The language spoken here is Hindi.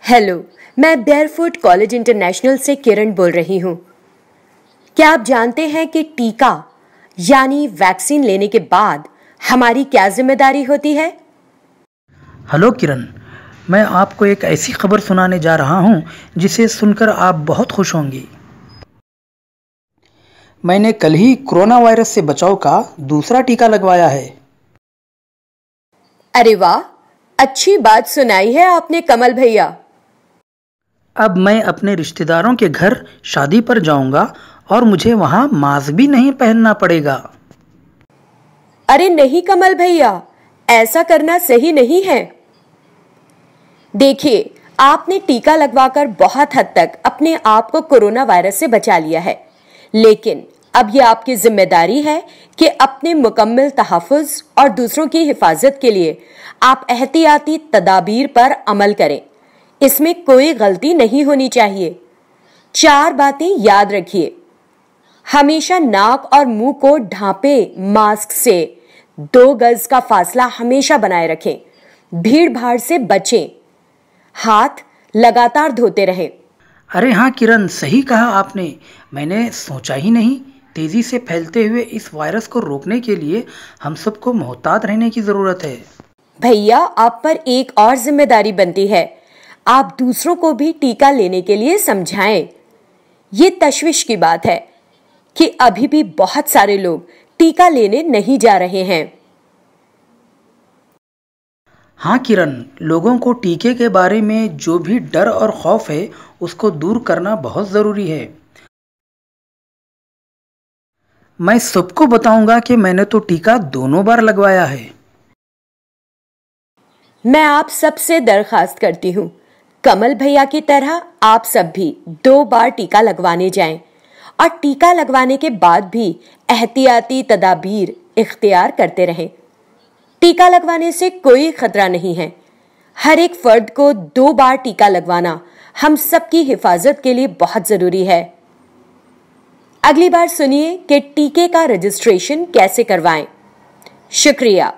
हेलो, मैं बेयरफुट कॉलेज इंटरनेशनल से किरण बोल रही हूँ। क्या आप जानते हैं कि टीका यानी वैक्सीन लेने के बाद हमारी क्या जिम्मेदारी होती है? हेलो किरण, मैं आपको एक ऐसी खबर सुनाने जा रहा हूँ जिसे सुनकर आप बहुत खुश होंगी। मैंने कल ही कोरोना वायरस से बचाव का दूसरा टीका लगवाया है। अरे वाह, अच्छी बात सुनाई है आपने कमल भैया। अब मैं अपने रिश्तेदारों के घर शादी पर जाऊंगा और मुझे वहाँ मास्क भी नहीं पहनना पड़ेगा। अरे नहीं कमल भैया, ऐसा करना सही नहीं है। देखिए, आपने टीका लगवाकर बहुत हद तक अपने आप को कोरोना वायरस से बचा लिया है, लेकिन अब यह आपकी जिम्मेदारी है कि अपने मुकम्मल तहफ़्फ़ुज़ और दूसरों की हिफाजत के लिए आप एहतियाती तदाबीर पर अमल करें। इसमें कोई गलती नहीं होनी चाहिए। 4 बातें याद रखिए। हमेशा नाक और मुंह को ढांपे मास्क से। 2 गज का फासला हमेशा बनाए रखें। भीड़ भाड़ से बचें। हाथ लगातार धोते रहें। अरे हाँ किरण, सही कहा आपने। मैंने सोचा ही नहीं। तेजी से फैलते हुए इस वायरस को रोकने के लिए हम सबको मोहतात रहने की जरूरत है। भैया, आप पर एक और जिम्मेदारी बनती है। आप दूसरों को भी टीका लेने के लिए समझाएं। ये तशवीश की बात है कि अभी भी बहुत सारे लोग टीका लेने नहीं जा रहे हैं। हाँ किरण, लोगों को टीके के बारे में जो भी डर और खौफ है उसको दूर करना बहुत ज़रूरी है। मैं सबको बताऊंगा कि मैंने तो टीका दोनों बार लगवाया है। मैं आप सबसे दरखास्त करती हूँ, कमल भैया की तरह आप सब भी 2 बार टीका लगवाने जाएं और टीका लगवाने के बाद भी एहतियाती तदाबीर इख्तियार करते रहें। टीका लगवाने से कोई खतरा नहीं है। हर एक फर्द को 2 बार टीका लगवाना हम सबकी हिफाजत के लिए बहुत जरूरी है। अगली बार सुनिए कि टीके का रजिस्ट्रेशन कैसे करवाएं। शुक्रिया।